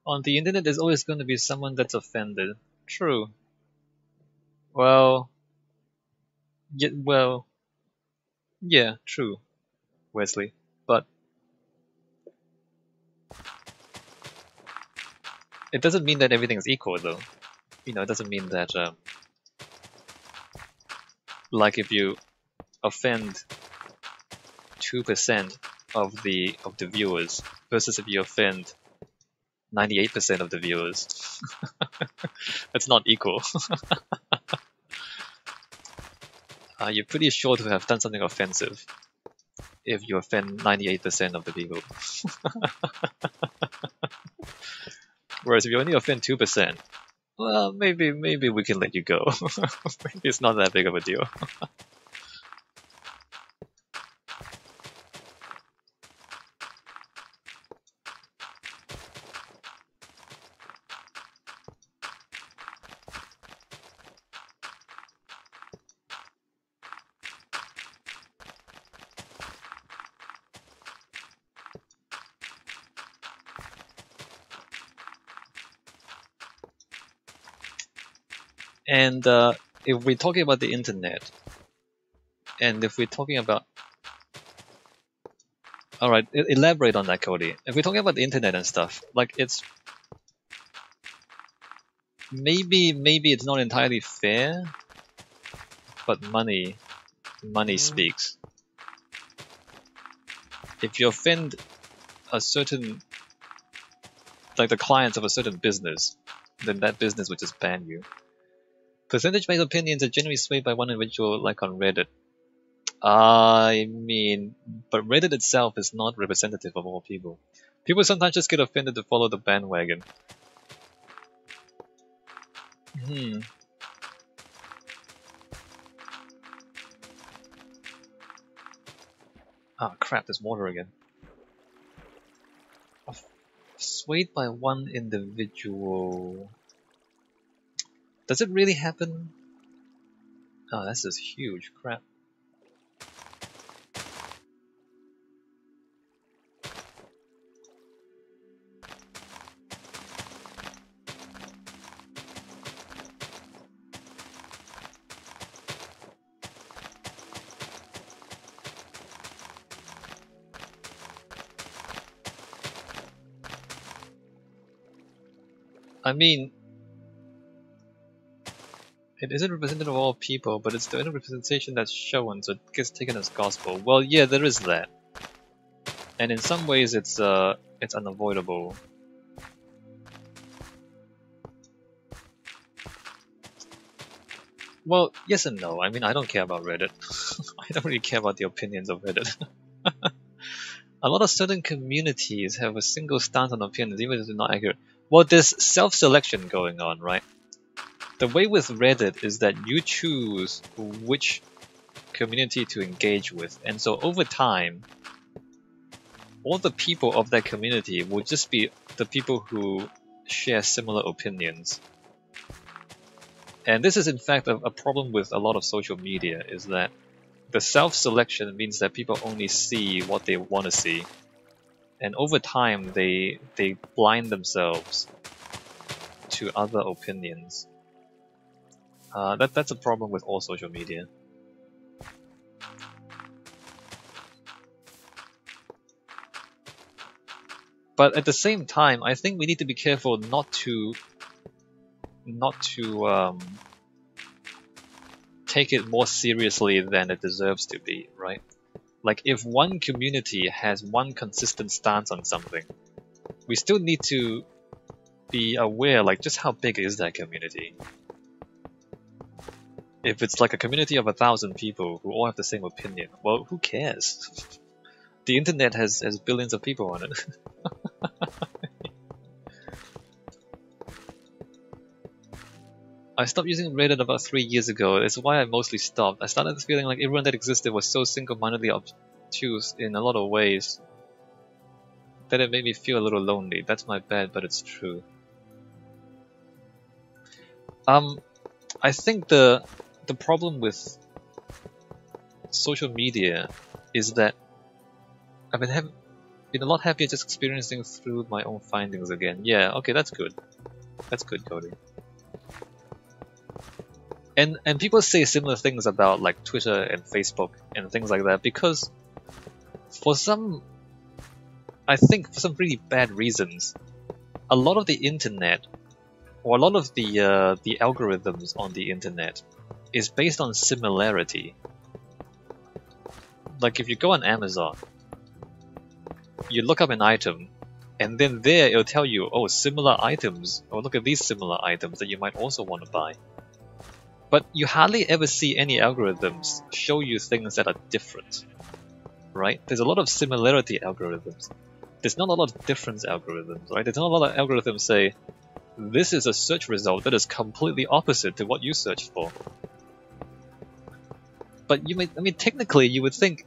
On the internet, there's always going to be someone that's offended. True. Well, well, yeah, true, Wesley. But it doesn't mean that everything is equal, though. It doesn't mean that, like, if you offend 2% of the viewers versus if you offend 98% of the viewers, it's not equal. You're pretty sure to have done something offensive if you offend 98% of the people. Whereas if you only offend 2%, well, maybe we can let you go. Maybe it's not that big of a deal. And if we're talking about the internet, and if we're talking about, all right, elaborate on that, Cody. If we're talking about the internet and stuff, like it's maybe it's not entirely fair, but money speaks. If you offend a certain, like the clients of a certain business, then that business would just ban you. Percentage-based opinions are generally swayed by one individual, like on Reddit. I mean, but Reddit itself is not representative of all people. People sometimes just get offended to follow the bandwagon. Ah, crap, there's water again. Swayed by one individual. Does it really happen? Oh, this is huge. Crap. I mean, it isn't representative of all people, but it's the only representation that's shown, so it gets taken as gospel. Well, yeah, there is that, and in some ways, it's unavoidable. Well, yes and no. I mean, I don't care about Reddit. I don't really care about the opinions of Reddit. A lot of certain communities have a single stance on opinions, even if they're not accurate. Well, there's self-selection going on, right? The way with Reddit is that you choose which community to engage with, and so over time, all the people of that community will just be the people who share similar opinions. And this is in fact a problem with a lot of social media, is that the self-selection means that people only see what they want to see. And over time, they blind themselves to other opinions. That's a problem with all social media. But at the same time, I think we need to be careful not to take it more seriously than it deserves to be, right? Like if one community has one consistent stance on something, we still need to be aware, like just how big is that community? If it's like a community of 1,000 people who all have the same opinion, well, who cares? The internet has billions of people on it. I stopped using Reddit about 3 years ago. It's why I mostly stopped. I started feeling like everyone that existed was so single-mindedly obtuse in a lot of ways that it made me feel a little lonely. That's my bad, but it's true. I think the problem with social media is that I've been having been a lot happier just experiencing through my own findings again. Yeah, okay, that's good. That's good, Cody. And people say similar things about like Twitter and Facebook and things like that because for some, I think for some really bad reasons, a lot of the internet or a lot of the algorithms on the internet is based on similarity. Like if you go on Amazon, you look up an item, and then there it'll tell you, oh, similar items, or look at these similar items that you might also want to buy. But you hardly ever see any algorithms show you things that are different, right? There's a lot of similarity algorithms. There's not a lot of difference algorithms, right? There's not a lot of algorithms say, this is a search result that is completely opposite to what you searched for. But you may, I mean, technically you would think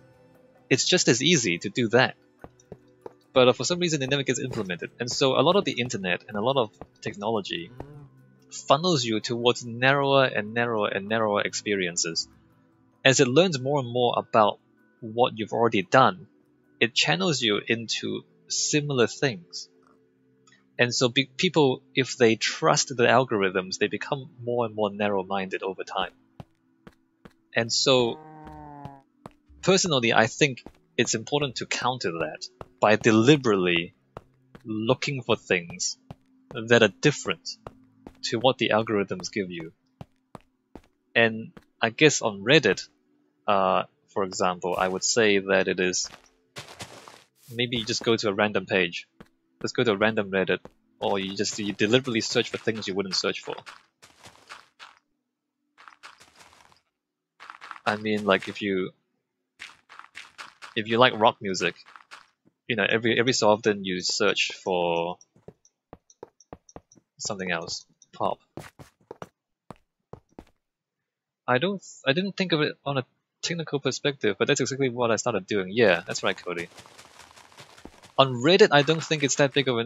it's just as easy to do that. But for some reason it never gets implemented. And so a lot of the internet and a lot of technology funnels you towards narrower and narrower and narrower experiences. As it learns more and more about what you've already done, it channels you into similar things. And so people, if they trust the algorithms, they become more and more narrow-minded over time. And so, personally, I think it's important to counter that by deliberately looking for things that are different to what the algorithms give you. And I guess on Reddit, for example, I would say that it is maybe you just go to a random page. Just go to a random Reddit, or you deliberately search for things you wouldn't search for. I mean, like if you like rock music, you know, every so often you search for something else, pop. I didn't think of it on a technical perspective, but that's exactly what I started doing. Yeah, that's right, Cody. On Reddit, I don't think it's that big of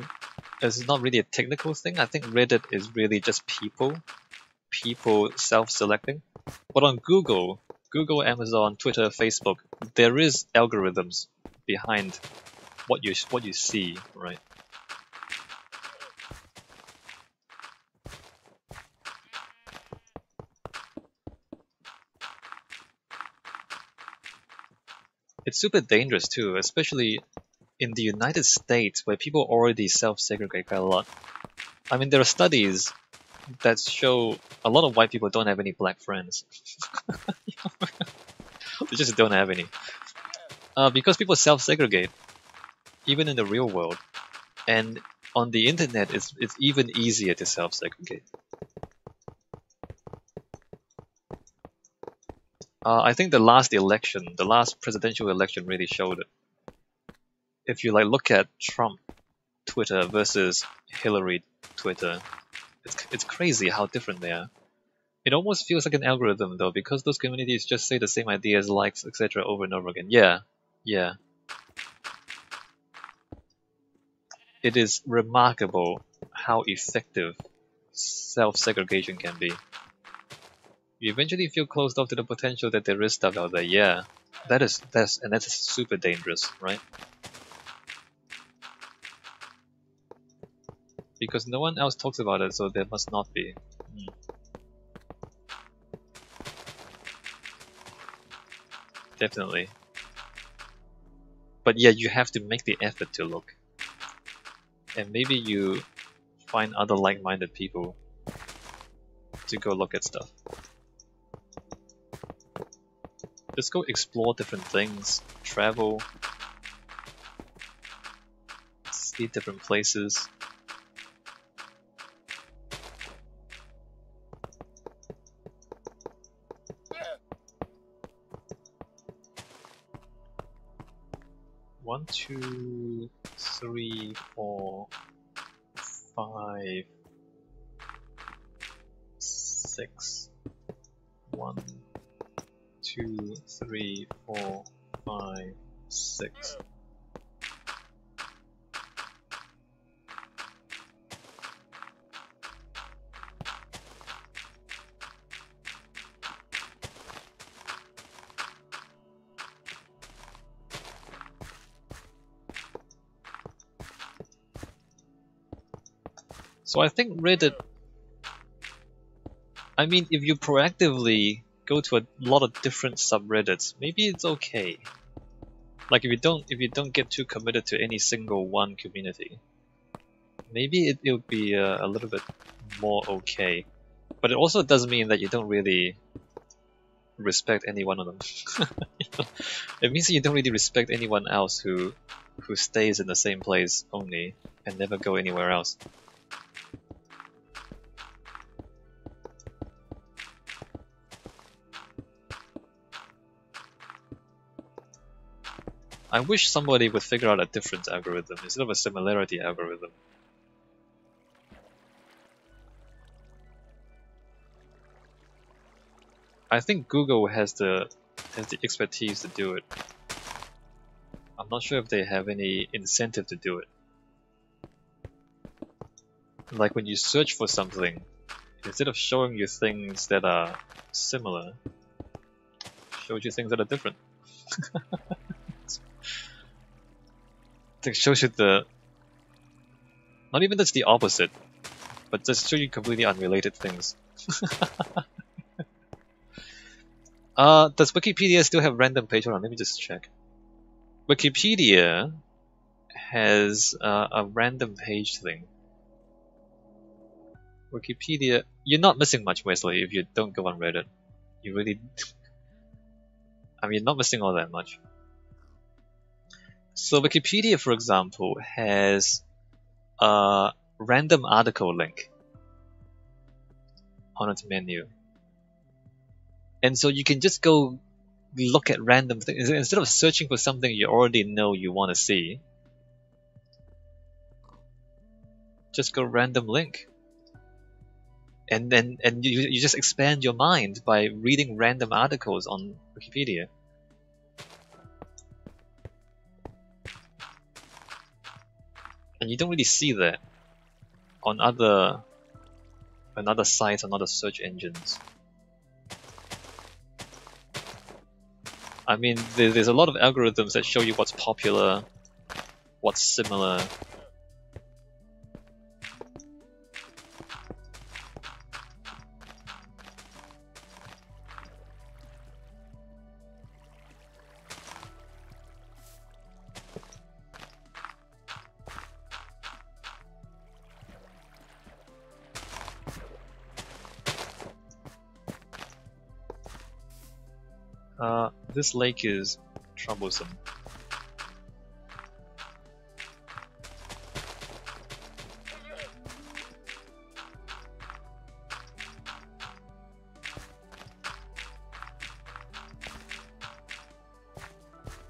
it's not really a technical thing. I think Reddit is really just people self-selecting. But on Google, Amazon, Twitter, Facebook, there is algorithms behind what you see, right? It's super dangerous too, especially in the United States where people already self-segregate quite a lot. I mean, there are studies that show a lot of white people don't have any black friends. They just don't have any. Because people self-segregate, even in the real world. And on the internet, it's even easier to self-segregate. I think the last presidential election really showed it. If you like look at Trump Twitter versus Hillary Twitter, it's crazy how different they are. It almost feels like an algorithm though, because those communities just say the same ideas, likes, etc. over and over again. Yeah. It is remarkable how effective self-segregation can be. You eventually feel closed off to the potential that there is stuff out there. Yeah, that's super dangerous, right? Because no one else talks about it, so there must not be. Definitely. But yeah, you have to make the effort to look. And maybe you find other like-minded people to go look at stuff. Just go explore different things, travel, see different places. One, 2, 3, 4, 5, 6. 1, 2, 3, 4, 5, 6. So I think Reddit, I mean, if you proactively go to a lot of different subreddits, maybe it's okay. Like if you don't get too committed to any single one community, maybe it'll be a little bit more okay. But it also does mean that you don't really respect any one of them. It means that you don't really respect anyone else who stays in the same place only and never go anywhere else. I wish somebody would figure out a difference algorithm instead of a similarity algorithm. I think Google has the expertise to do it. I'm not sure if they have any incentive to do it. Like when you search for something, instead of showing you things that are similar, it shows you things that are different. It shows you not even that's the opposite, but just show you completely unrelated things. Does Wikipedia still have random page? Hold on, let me just check. Wikipedia has a random page thing. Wikipedia, you're not missing much, Wesley, if you don't go on Reddit. You really, I mean, you're not missing all that much. So Wikipedia, for example, has a random article link on its menu. And so you can just go look at random things. Instead of searching for something you already know you want to see, just go random link. And you just expand your mind by reading random articles on Wikipedia. And you don't really see that on other sites, on other search engines. I mean, there's a lot of algorithms that show you what's popular, what's similar. This lake is troublesome.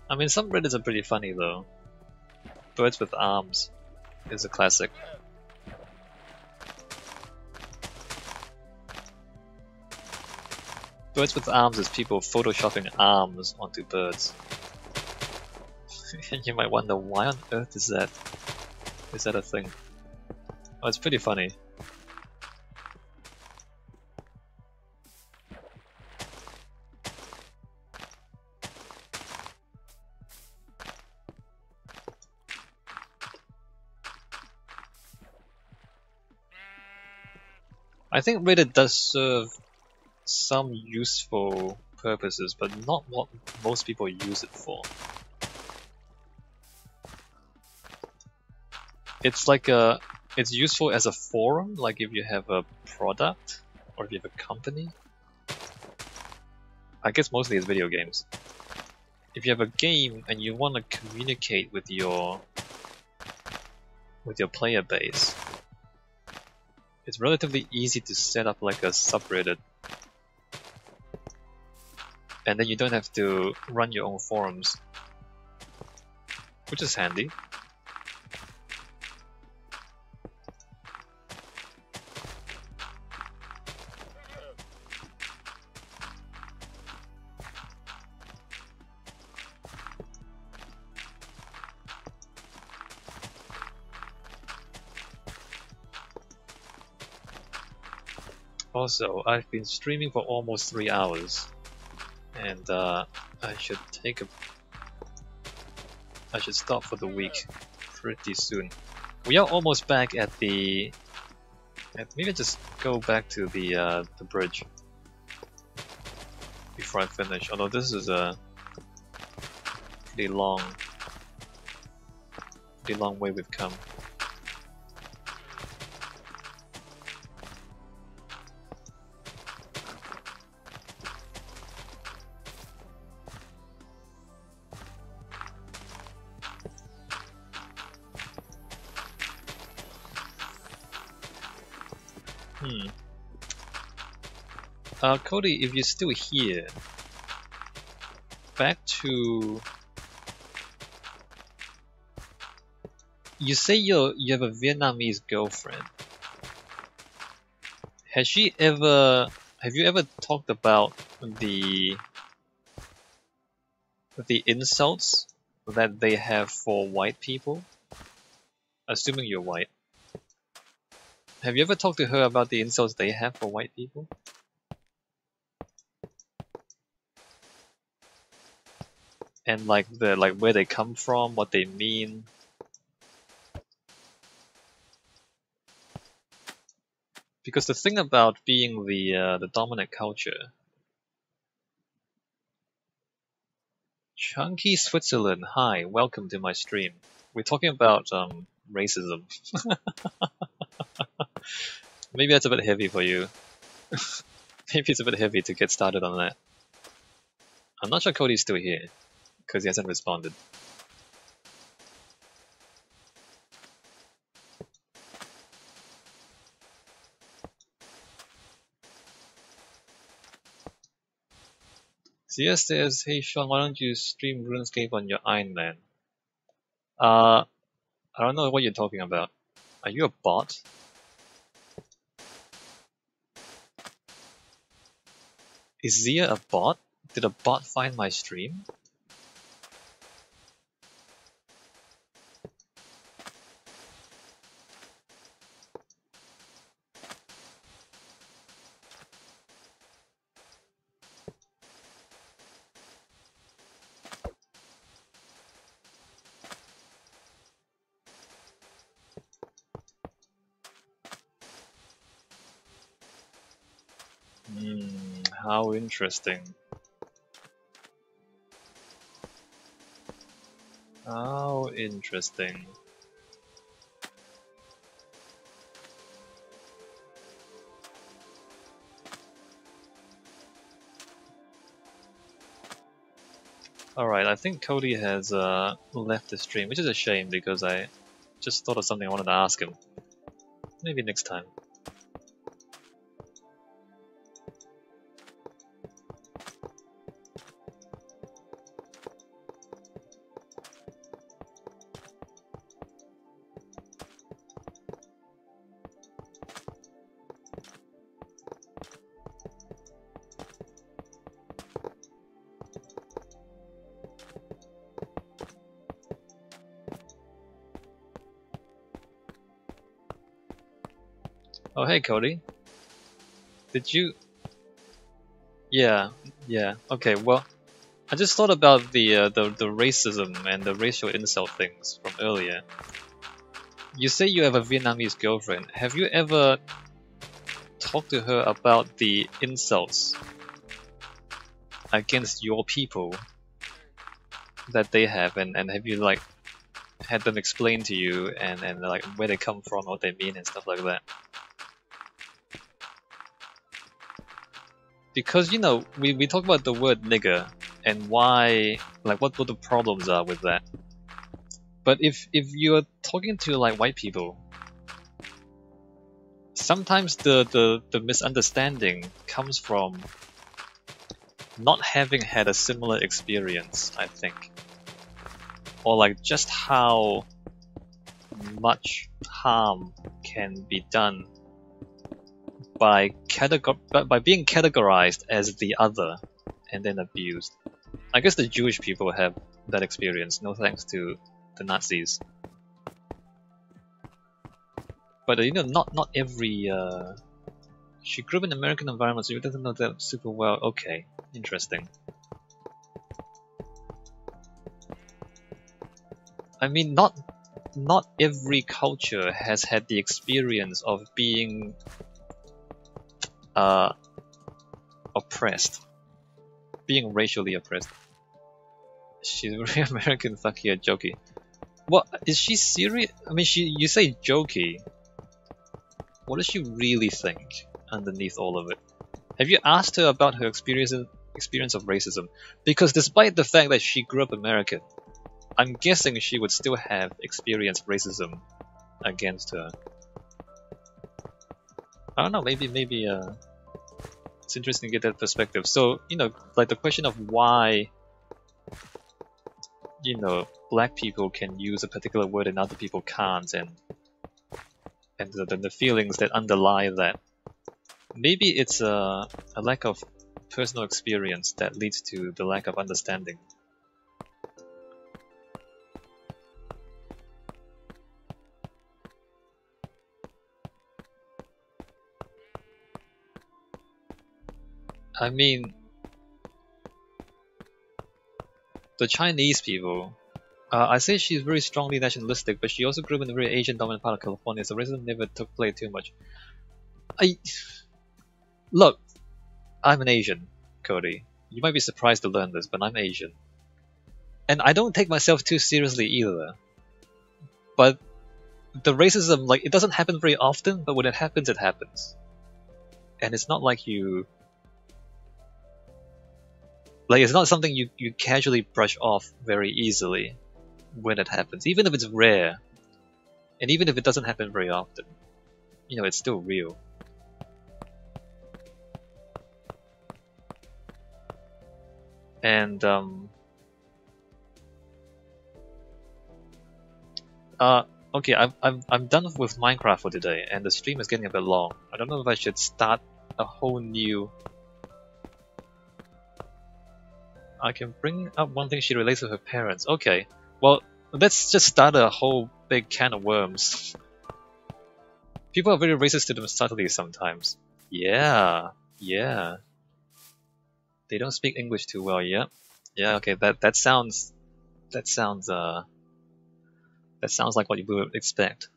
I mean, some Reddits are pretty funny though. Birds with Arms is a classic. Birds with Arms is people photoshopping arms onto birds. And you might wonder, why on earth is that? Is that a thing? Oh, it's pretty funny. I think Reddit does serve some useful purposes, but not what most people use it for. It's like it's useful as a forum, like if you have a product or if you have a company. I guess mostly it's video games. If you have a game and you want to communicate with your player base, it's relatively easy to set up like a subreddit. And then you don't have to run your own forums, which is handy. Also, I've been streaming for almost 3 hours. And I should stop for the week pretty soon. We are almost back at the Maybe just go back to the bridge before I finish. Although this is a pretty long way we've come. Cody, if you're still here, back to... You say you have a Vietnamese girlfriend. Have you ever talked about the insults that they have for white people? Assuming you're white. Have you ever talked to her about the insults they have for white people? And like where they come from, what they mean. Because the thing about being the dominant culture, Chunky Switzerland, hi, welcome to my stream. We're talking about racism. Maybe that's a bit heavy for you. Maybe it's a bit heavy to get started on that. I'm not sure Cody's still here, because he hasn't responded. CS says, hey Sean, why don't you stream RuneScape on your Iron Man? I don't know what you're talking about. Are you a bot? Is Zia a bot? Did a bot find my stream? How interesting. How interesting. Alright, I think Cody has left the stream, which is a shame because I just thought of something I wanted to ask him. Maybe next time. Oh hey Cody. Did you... Yeah. Okay, well, I just thought about the racism and the racial insult things from earlier. You say you have a Vietnamese girlfriend. Have you ever talked to her about the insults against your people that they have, and have you like had them explain to you and like where they come from, what they mean and stuff like that? Because, you know, we talk about the word nigger and why, like, what the problems are with that. But if you're talking to, like, white people, sometimes the misunderstanding comes from not having had a similar experience, I think. Or, like, just how much harm can be done by being categorized as the other and then abused. I guess the Jewish people have that experience, no thanks to the Nazis. But you know, not every... She grew up in an American environment, so she doesn't know that super well. Okay, interesting. I mean, not not every culture has had the experience of being uh, oppressed, being racially oppressed. She's very American, fucky, and jokey. What is she serious? I mean, you say jokey. What does she really think underneath all of it? Have you asked her about her experience of racism? Because despite the fact that she grew up American, I'm guessing she would still have experienced racism against her. I don't know. Maybe it's interesting to get that perspective. So like the question of why black people can use a particular word and other people can't, and the feelings that underlie that. Maybe it's a lack of personal experience that leads to the lack of understanding. I mean, the Chinese people, I say she's very strongly nationalistic, but she also grew up in a very Asian-dominant part of California, so racism never took play too much. Look, I'm an Asian, Cody. You might be surprised to learn this, but I'm Asian. And I don't take myself too seriously either. But the racism, like, it doesn't happen very often, but when it happens, it happens. And it's not like it's not something you casually brush off very easily when it happens, even if it's rare. And even if it doesn't happen very often, it's still real. And okay, I'm done with Minecraft for today, and the stream is getting a bit long. I don't know if I should start a whole new. I can bring up one thing she relates with her parents. Okay, well, let's just start a whole big can of worms. People are very racist to them subtly sometimes. Yeah. They don't speak English too well. Yeah. Okay. That sounds like what you would expect.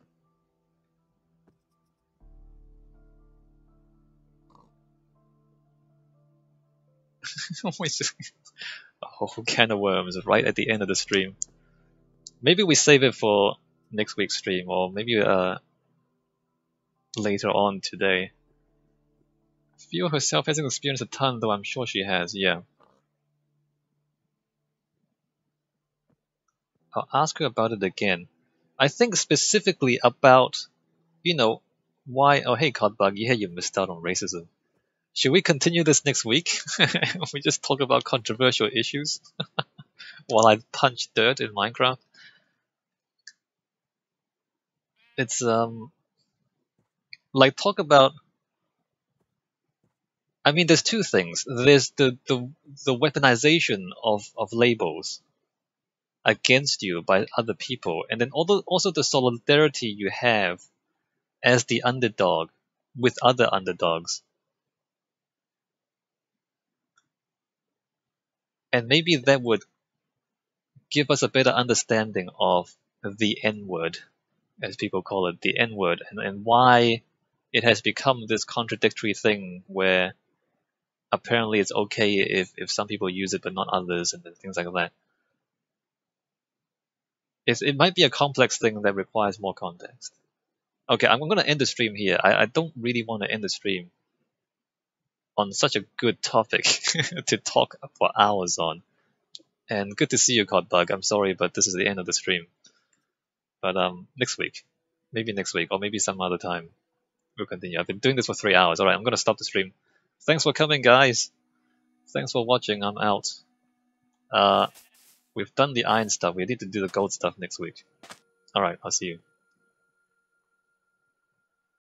A whole can of worms right at the end of the stream. Maybe we save it for next week's stream, or maybe later on today. Feel herself hasn't experienced a ton, though I'm sure she has. Yeah. I'll ask her about it again. I think specifically about, why. Oh, hey, Codbug, yeah, you missed out on racism. Should we continue this next week? We just talk about controversial issues while I punch dirt in Minecraft. It's like talk about. I mean, there's two things. There's the weaponization of labels against you by other people, and then also the solidarity you have as the underdog with other underdogs. And maybe that would give us a better understanding of the N-word, as people call it, the N-word, and why it has become this contradictory thing where apparently it's okay if some people use it but not others, and things like that. It might be a complex thing that requires more context. Okay, I'm going to end the stream here. I don't really want to end the stream on such a good topic to talk for hours on. And good to see you, Codbug. I'm sorry, but this is the end of the stream. But next week, maybe next week, or maybe some other time, we'll continue. I've been doing this for 3 hours. All right, I'm going to stop the stream. Thanks for coming, guys. Thanks for watching. I'm out. We've done the iron stuff. We need to do the gold stuff next week. All right, I'll see you.